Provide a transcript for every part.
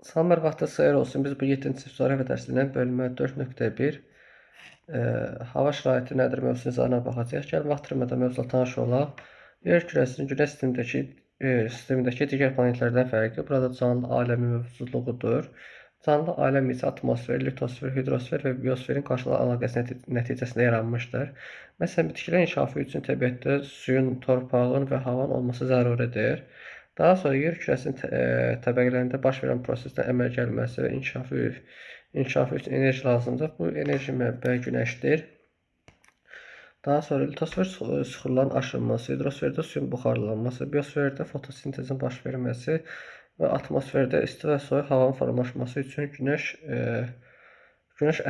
Salam, vaxtı xeyir olsun. Biz bu 7-ci coğrafya dərsindən bölmə 4.1 hava şəraiti nədir mövzusuna baxacağıq. Gəlin vaxtırmadan mövzuyla tanış olaq. Yer kürəsinin Günəş sistemindəki digər planetlərdən fərqi burada canlı aləmi mövcudluğudur. Canlı aləm isə atmosfer, litosfer, hidrosfer və biosferin qarşılıqlı əlaqəsi nəticəsində yaranmışdır. Məsələn, bitkilərin inkişafı üçün təbiətdə suyun, torpağın və havanın olması zəruridir. Daha sonra yer kürəsinin təbəqələrində baş verən prosesdən əmələ gəlməsi və inkişafı üçün enerji lazımdır. Bu enerji mənbəyi günəşdir. Daha sonra litosfer süxurların aşınması, hidrosferdə suyun buxarlanması, biosferdə fotosintezin baş verməsi və atmosferdə isti və soyuq havanın formalaşması üçün günəş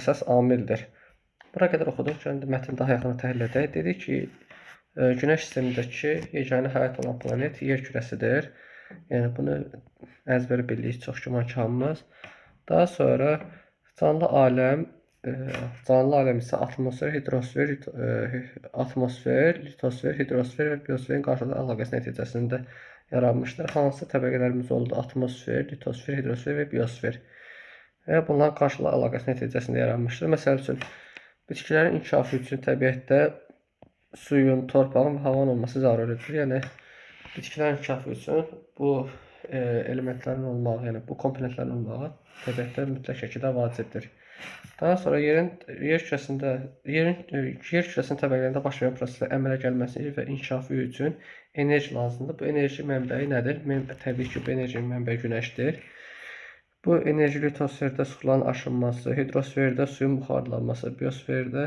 əsas amildir. Bura qədər oxuduq. Gəlin mətni daha yaxından təhlil edək. Dedik ki, Günəş sistemindəki yeganə həyat olan planet yer kürəsidir. Yəni bunu əzbər bilirik çox güman ki hamımız. Daha sonra canlı aləm isə atmosfer, litosfer, hidrosfer və biosferin qarşılıqlı əlaqəsi nəticəsində yaranmışdır. Hansı təbəqələrimiz oldu? Atmosfer, litosfer, hidrosfer və biosfer. Və bunların qarşılıqlı əlaqəsi nəticəsində yaranmışdır. Məsəl üçün, bitkilərin inkişafı üçün təbiətdə suyun, torpağın və havanın olması zəruridir. Yəni, bitkilərin inkişafı üçün bu elementlərin olmağı, yəni bu komponentlərin olmağı təbiətdə mütləq şəkildə vacibdir. Daha sonra yerin kürəsinin təbəqələrində baş verən proseslər əmələ gəlməsi və inkişafı üçün enerji lazımdır. Bu enerji mənbəyi nədir? Təbii ki, bu enerji mənbəyi günəşdir. Bu enerji litosferdə suların aşınması, hidrosferdə suyun buxarlanması, biosferdə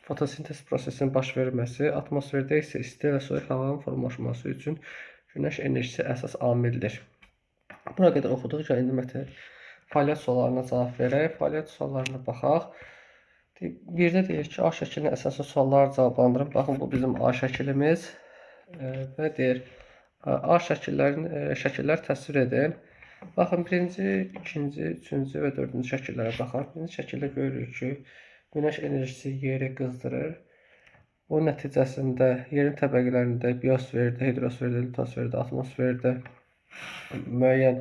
fotosintez prosesinin baş verməsi, atmosferdə isə isti və soyuq havanın formalaşması üçün günəş enerjisi əsas amildir. Buna qədər oxuduq. İndi fəaliyyət suallarına cavab verək. Fəaliyyət suallarına baxaq. Birdə deyir ki, A şəklinə əsasən sualları cavablandırın. Baxın, bu bizim A şəklimiz və deyir, A şəkillər təsvir edin. Baxın, birinci, ikinci, üçüncü və dördüncü şəkillərə baxaq. Birinci şəkildə görürük ki, günəş enerjisi yeri qızdırır. Bu nəticəsində yerin təbəqələrində biosferdə, hidrosferdə, litosferdə, atmosferdə müəyyən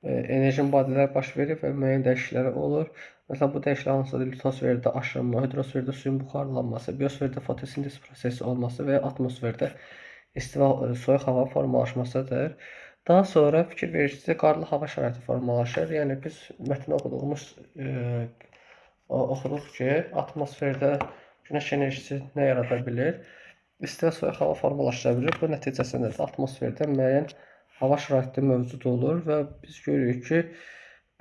enerji mübadilələri baş verir və müəyyən dəyişikliklər olur. Məsələn, bu dəyişikliklər hansıdır? Litosferdə aşınma, hidrosferdə suyun buxarlanması, biosferdə fotosintez prosesi olması və atmosferdə isti və soyuq hava formalaşmasıdır. Daha sonra fikir vericisi qarlı hava şəraiti formalaşır. Yəni, biz mətni oxuduq ki, atmosferdə günəş enerjisi nə yarada bilir? İsti və soyuq hava formalaşdıra bilir. Bu nəticəsində də atmosferdə müəyyən hava şəraiti mövcud olur və biz görürük ki,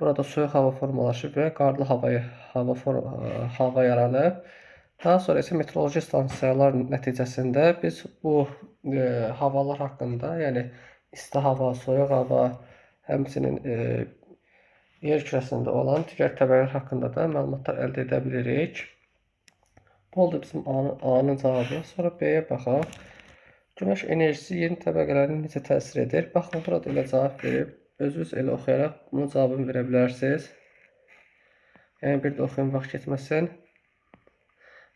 burada soyuq hava formalaşır və qarlı hava yaranır. Daha sonra isə meteoroloji stansiyalar nəticəsində biz bu havalar haqqında, yəni isti hava, soyuq hava, həmçinin yer kürəsində olan digər təbəqələr haqqında da məlumatlar əldə edə bilirik. Bu oldu bizim A-nın cavabı. Sonra B-yə baxaq. Günəş enerjisi yerin təbəqələrinə necə təsir edir? Baxın, burada elə cavab verib. Özünüz elə oxuyaraq bunun cavabını verə bilərsiniz. Yəni, bir də oxuyun, vaxt getməsin.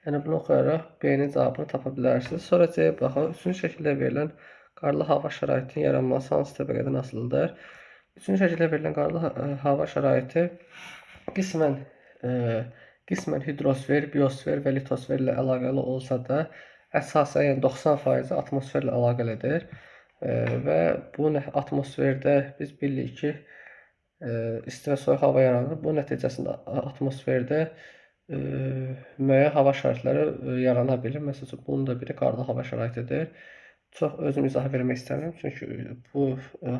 Yəni, bunu oxuyaraq B-nin cavabını tapa bilərsiniz. Sonra C-yə baxaq. Üçüncü şəkildə verilən qarlı hava şəraitinin yaranması hansı təbəqədən asılıdır? Üçüncü şəkildə verilən qarlı hava şəraiti qismən hidrosfer, biosfer və litosfer ilə əlaqəli olsa da, əsasən yəni 90% atmosferlə əlaqəlidir. Və bu atmosferdə biz bilirik ki, isti və soyuq hava yaranır. Bu nəticəsində atmosferdə müəyyən hava şəraitləri yarana bilir. Məsələn, bunun da biri qarlı hava şəraitidir. Çox özüm izah vermək istəmirəm, çünki bu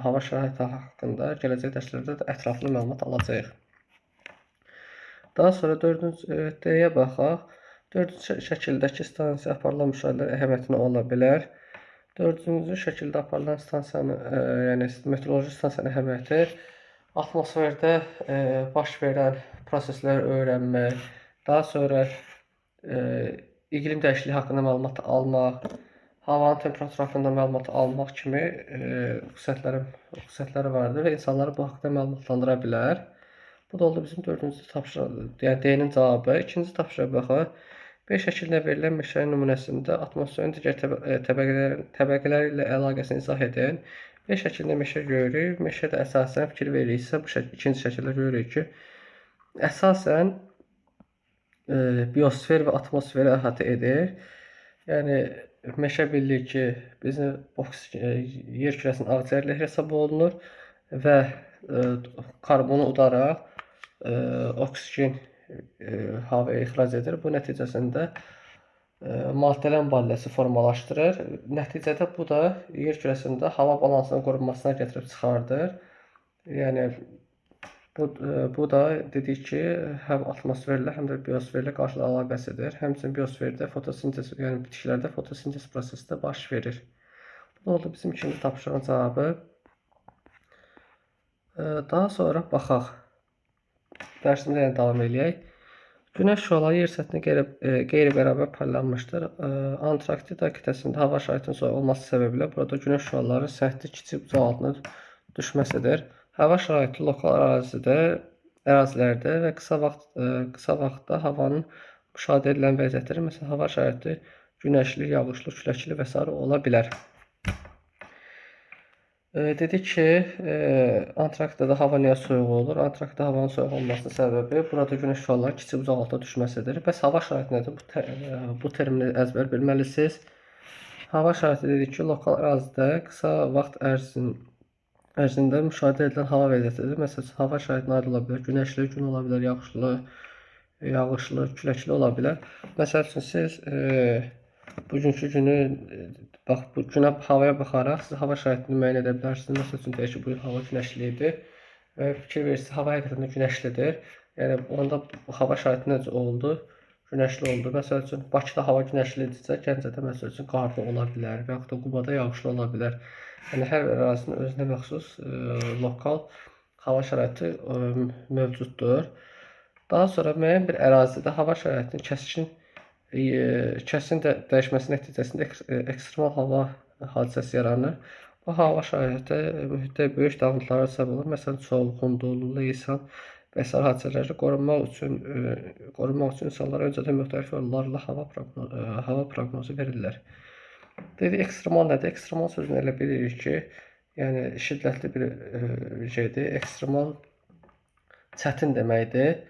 hava şəraiti haqqında gələcək dərslərdə də ətraflı məlumat alacağıq. Daha sonra D-yə baxaq. Dördüncü şəkildəki stansiya aparılan müşahidələr əhəmiyyətli ola bilər. Dördüncü şəkildə aparılan stansiyanın, yəni meteoroloji stansiyanın əhəmiyyəti atmosferdə baş verən prosesləri öyrənmək, daha sonra iqlim dəyişikliyi haqqında məlumat almaq, havanın temperaturu haqqında məlumat almaq kimi xüsusiyyətləri vardır və insanları bu haqqda məlumatlandıra bilər. Bu da oldu bizim dördüncü tapşırıq, yəni D-nin cavabı. İkinci tapşırığa baxaq. B şəklində verilən meşənin nümunəsində atmosferin digər təbəqələri ilə əlaqəsini izah edin. Bir şəkildə meşə görürük. Meşədə əsasən fikir veririksə, bu ikinci şəkildə görürük ki, əsasən biosfer və atmosferi əhatə edir. Yəni meşə bilirik ki, bizim yer kürəsinin ağciyərləri hesab olunur və karbonu udaraq oksigen havaya ixrac edir. Bu nəticəsində maddələrin balləsi formalaşdırır. Nəticədə bu da yer kürəsində hava balansının qorunmasına gətirib çıxardır. Yəni bu da dedik ki, həm atmosferlə, həm də biosferlə qarşı əlaqəsidir. Həmçinin biosferdə fotosintez, yəni bitkilərdə fotosintez prosesi də baş verir. Bu oldu bizim ikinci tapşırığın cavabı. Daha sonra baxaq. Dərsimizə yəni davam edək. Günəş şüaları yer səthinə qeyri-bərabər paylanmışdır. Antarktida qitəsində hava şəraitinin soyuq olması səbəbilə burada günəş şüalarının səthi kiçik buzaq altına düşməsidir. Hava şəraiti lokal ərazilərdə və qısa vaxtda havanın müşahidə edilən vəziyyətləri, məsələn, hava şəraiti günəşli, yağışlı, küləkli və s. ola bilər. Dedik ki, Antarktidada hava niyə soyuq olur? Antarktida havanın soyuq olmasının səbəbi burada günəş şüalarının kiçik buzaq altında düşməsidir. Bəs hava şəraiti nədir? Bu termini əzbər bilməlisiniz. Hava şəraiti dedik ki, lokal ərazidə qısa vaxt ərzində müşahidə edilən hava vəziyyətidir. Məsələn, hava şəraitinin aid ola bilər, günəşli gün ola bilər, yağışlı, küləkli ola bilər. Məsəl üçün, siz bugünkü günü bax, bu günə havaya baxaraq siz hava şəraitini müəyyən edə bilərsiniz. Məsəl üçün, deyək ki, bu gün hava günəşli idi və fikir verirsiniz, hava həqiqətən də günəşlidir. Yəni, onda hava şəraiti necə oldu? Günəşli oldu. Məsəl üçün, Bakıda hava günəşlidirsə, Gəncədə məsəl üçün qarlı ola bilər və yaxud da Qubada yağışlı ola bilər. Yəni, hər ərazinin özünə məxsus lokal hava şəraiti mövcuddur. Daha sonra müəyyən bir ərazidə hava şəraitinin kəskin dəyişməsi nəticəsində ekstremal hava hadisəsi yaranır. Bu hava şəraiti mühitdə böyük dağıntılara səbəb olur. Məsələn, çovğun, dolu, leysan və s. hadisələri qorunmaq üçün insanlara öncədən müxtəlif yollarla hava proqnozu verirlər. Dedik, ekstremal nədir? Ekstremal sözünü elə bilirik ki, yəni şiddətli bir şeydir. Ekstremal çətin deməkdir.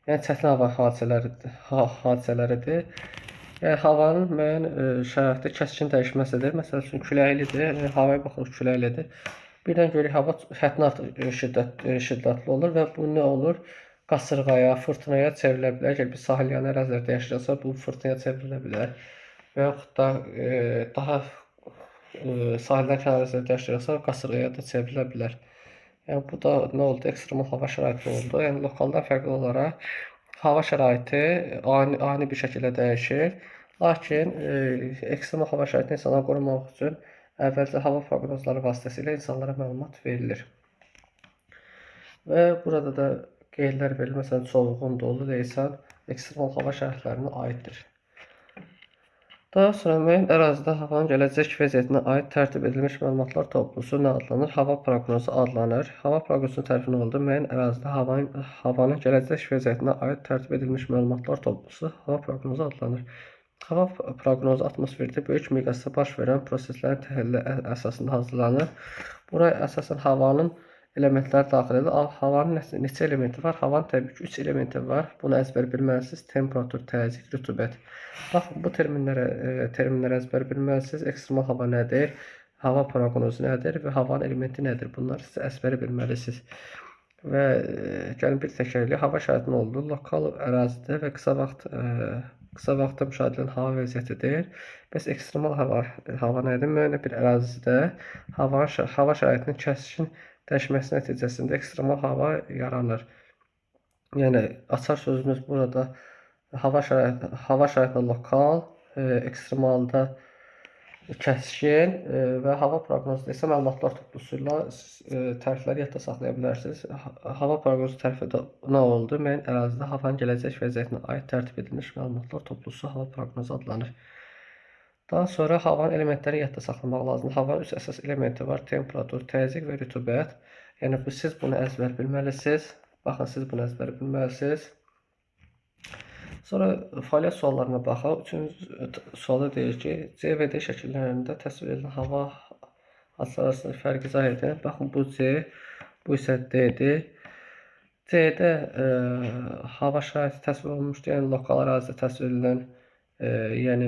Yəni çətin hava hadisələridir. Yəni havanın müəyyən şəraitdə kəskin dəyişməsidir. Məsəl üçün, küləklidir. Havaya baxırıq, küləklidir. Birdən görürük, hava həddindən artıq şiddətli olur və bu nə olur? Qasırğaya, fırtınaya çevrilə bilər. Əgər biz sahil yanı ərazilərdə yaşayırsa, bu fırtınaya çevrilə bilər. Və yaxud da daha sahildən kənar ərazilərdə yaşayırsa, qasırğaya da çevrilə bilər. Yəni, bu da nə oldu? Ekstremal hava şəraiti oldu. Yəni, lokaldan fərqli olaraq hava şəraiti ani bir şəkildə dəyişir. Lakin ekstremal hava şəraitini insanlara qorumaq üçün əvvəlcə hava proqnozları vasitəsilə insanlara məlumat verilir. Və burada da qeydlər verilir. Məsələn, çovğun, dolu, leysan ekstremal hava şəraitlərinə aiddir. Daha sonra müəyyən ərazidə havanın gələcək vəziyyətinə aid tərtib edilmiş məlumatlar toplusu nə adlanır? Hava proqnozu adlanır. Hava proqnozunun tərifi nə oldu? Müəyyən ərazidə havanın gələcək vəziyyətinə aid tərtib edilmiş məlumatlar toplusu hava proqnozu adlanır. Hava proqnozu atmosferdə böyük miqyasda baş verən proseslərin təhlili əsasında hazırlanır. Buraya əsasən havanın elementlər daxil edilir. Havanın neçə elementi var? Havanın təbii ki, 3 elementi var. Bunu əzbər bilməlisiniz. Temperatur, təzyiq, rütubət. Baxın, bu terminləri əzbər bilməlisiniz. Ekstremal hava nədir? Hava proqnozu nədir? Və havanın elementi nədir? Bunları siz əzbəri bilməlisiniz. Və gəlin bir təkərli hava şəraitinin olduğu lokal ərazidə və qısa vaxtda müşahidə edilən hava vəziyyətidir. Bəs ekstremal hava nədir? Müəyyən bir ərazidə hava şəraitinin kəskin dəyişməsi nəticəsində ekstremal hava yaranır. Yəni, açar sözümüz burada hava şəraitində lokal, ekstremalda kəskin və hava proqnozunda isə məlumatlar toplusu ilə tərifləri yadda saxlaya bilərsiniz. Hava proqnozu tərifi nə oldu? Müəyyən ərazidə havanın gələcək vəziyyətinə aid tərtib edilmiş məlumatlar toplusu hava proqnozu adlanır. Daha sonra havanın elementlərini yadda saxlamaq lazımdır. Havanın 3 əsas elementi var. Temperatur, təzyiq və rütubət. Yəni, siz bunu əzbər bilməlisiniz. Baxın, siz bunu əzbər bilməlisiniz. Sonra fəaliyyət suallarına baxaq. Üçüncü sualda deyir ki, C və D şəkillərində təsvir edilən hava hadisələr arasında fərqi izah edən. Baxın, bu C, bu isə D-dir. C-də hava şəraiti təsvir olunmuşdur, yəni lokal ərazidə təsvir edilən, yəni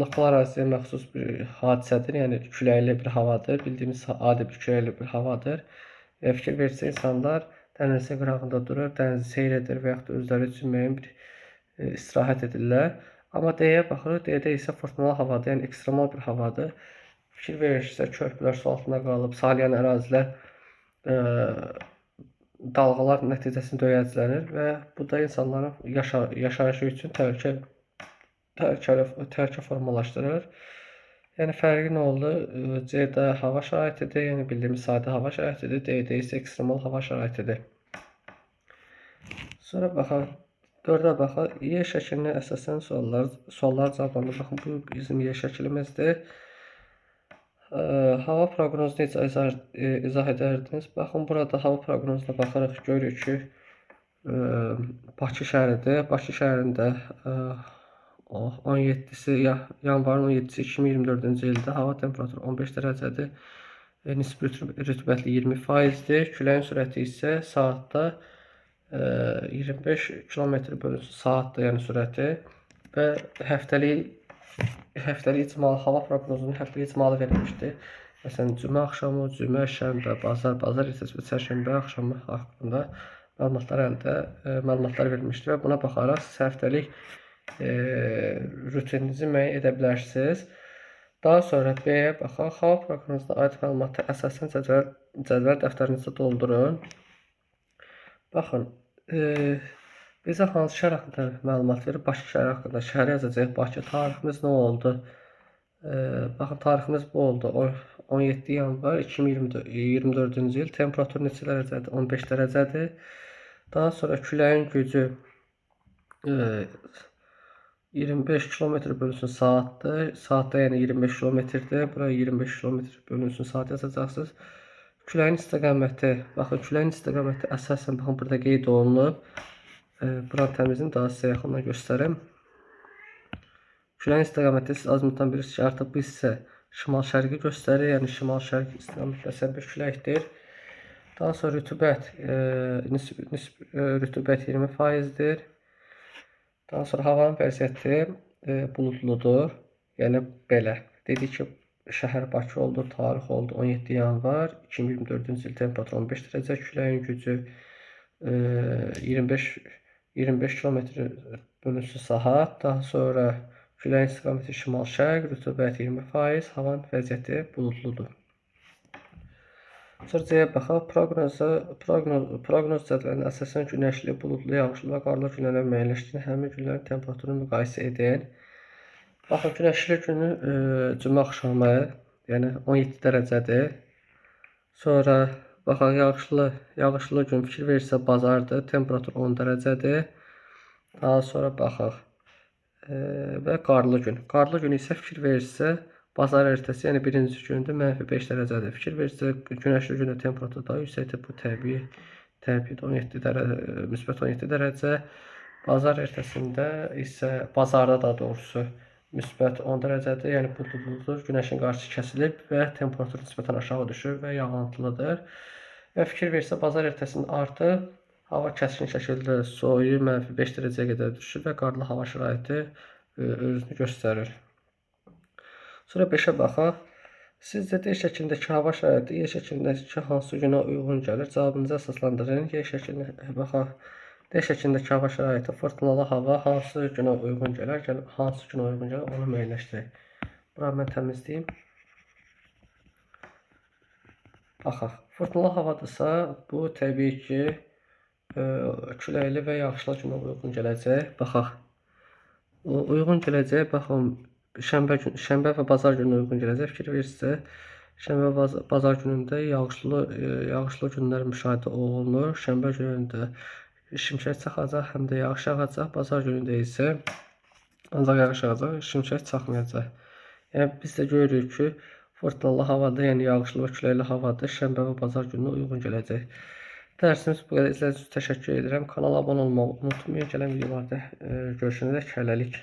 lokal əraziyə məxsus bir hadisədir, yəni küləkli bir havadır, bildiyimiz adi bir küləkli bir havadır. Fikir verirsə, insanlar dənizin qırağında durur, dənizi seyr edir və yaxud da özləri üçün müəyyən bir istirahət edirlər. Amma D-yə baxırıq, D-də isə fırtınalı havadır, yəni ekstremal bir havadır. Fikir verirsə, körpülər su altında qalıb, salyan ərazilər dalğalar nəticəsində döyəclənir və bu da insanların yaşayışı üçün təhlükə formalaşdırır. Yəni fərqi nə oldu? C-də hava şəraitidir, yəni bildiyimiz sadə hava şəraitidir, D-də isə ekstremal hava şəraitidir. Sonra baxaq, 4-ə baxaq, yer şəklinə əsasən suallar cavablandır. Baxın, bu bizim yer şəklimizdir. Hava proqnozunu necə izah edərdiniz? Baxın, burada hava proqnozuna baxaraq görürük ki, Bakı şəhəridir. Bakı şəhərində 17-si yanvarın 17-si 2024-cü ildə hava temperaturu 15 dərəcədir. Nisbi rütubətli 20%-dir. Küləyin sürəti isə saatda 25 km/saatdır, yəni sürəti və həftəlik icmalı hava proqnozunun həftəlik icmalı verilmişdir. Məsələn, cümə axşamı, cümə, şənbə, bazar ertəsi və çərşənbə axşamı haqqında məlumatlar verilmişdir və buna baxaraq siz həftəlik rutininizi müəyyən edə bilərsiniz. Daha sonra B-yə baxaq. Hava proqnozuna aid məlumatı əsasən cədvəl dəftərinizdə doldurun. Baxın, bizə hansı şəhər haqqında məlumat verir? Bakı şəhəri haqqında. Şəhəri yazacaq. Bakı. Tariximiz nə oldu? Baxın, tariximiz bu oldu. 17 yanvar 2024-cü il. Temperatur neçə dərəcədir? 15 dərəcədir. Daha sonra küləyin gücü 25 km/saatdır. Saatda yəni 25 km-dir. Buraya 25 km/saat yazacaqsınız. Küləyin istiqaməti, baxın, küləyin istiqaməti əsasən, baxın, burada qeyd olunub. Buranı təmizləyim, daha sizə yaxından göstərim. Küləyin istiqaməti siz azimutdan bilirsiniz ki, artıq bu isə şimal-şərqi göstərir, yəni şimal-şərq istiqamətlə əsər bir küləkdir. Daha sonra rütubət 20%-dir. Daha sonra havanın vəziyyəti buludludur. Yəni belə. Dedik ki, şəhər Bakı oldu, tarix oldu 17 yanvar 2024-cü il, temperatur 15 dərəcə, küləyin gücü 25 km/saat. Daha sonra küləyin istiqaməti şimal-şərq, rütubət 20%, havanın vəziyyəti buludludur. Sonra C-yə baxaq. Proqnoz cədvəlinə əsasən günəşli, buludlu, yağışlı və qarlı günlərə müəyyənləşdirin, həmin günlərin temperaturunu müqayisə edin. Baxın, günəşli günü cümə axşamı, yəni 17 dərəcədir. Sonra baxın, yağışlı gün fikir verirsə bazardır, temperatur 10 dərəcədir. Daha sonra baxaq və qarlı gün. Qarlı gün isə fikir verirsə bazar ertəsi, yəni birinci gündə -5 dərəcədir. Fikir verirsə günəşli gündə temperatur daha yüksəkdir, bu təbii müsbət 17 dərəcə. Bazar ertəsində isə bazarda da doğrusu müsbət 10 dərəcədir, yəni buludludur, günəşin qarşısı kəsilib və temperatur nisbətən aşağı düşür və yağıntılıdır. Və fikir verirsə bazar ertəsində artıq hava kəskin şəkildə soyuyub, -5 dərəcəyə qədər düşür və qarlı hava şəraiti özünü göstərir. Sonra 5-ə baxaq. Sizcə D şəklindəki hava şəraiti yer şəklindəki hansı günə uyğun gəlir? Cavabınızı əsaslandırın. Yer şəklinə baxaq. D şəklindəki hava şəraiti, fırtınalı hava hansı günə uyğun gələr? Hansı günə uyğun gələr? Onu müəyyənləşdirək. Buranı mən təmizləyim. Baxaq. Fırtınalı havadırsa, bu təbii ki, küləkli və yağışlı günə uyğun gələcək. Baxaq. Uyğun gələcək. Baxın. Şənbə və bazar günü uyğun gələcək. Fikir verirsə, şənbə və bazar günündə yağışlı günlər müşahidə olunur. Şənbə günündə şimşək çaxacaq, həm də yağış yağacaq. Bazar günündə isə ancaq yağış yağacaq, şimşək çaxmayacaq. Yəni biz də görürük ki, fırtınalı havadır, yəni yağışlı və küləkli havadır. Şənbə və bazar gününə uyğun gələcək. Dərsimiz bu qədər. İzlədiyiniz üçün təşəkkür edirəm. Kanala abunə olmağı unutmayın. Gələn videolarda görüşənədək hələlik.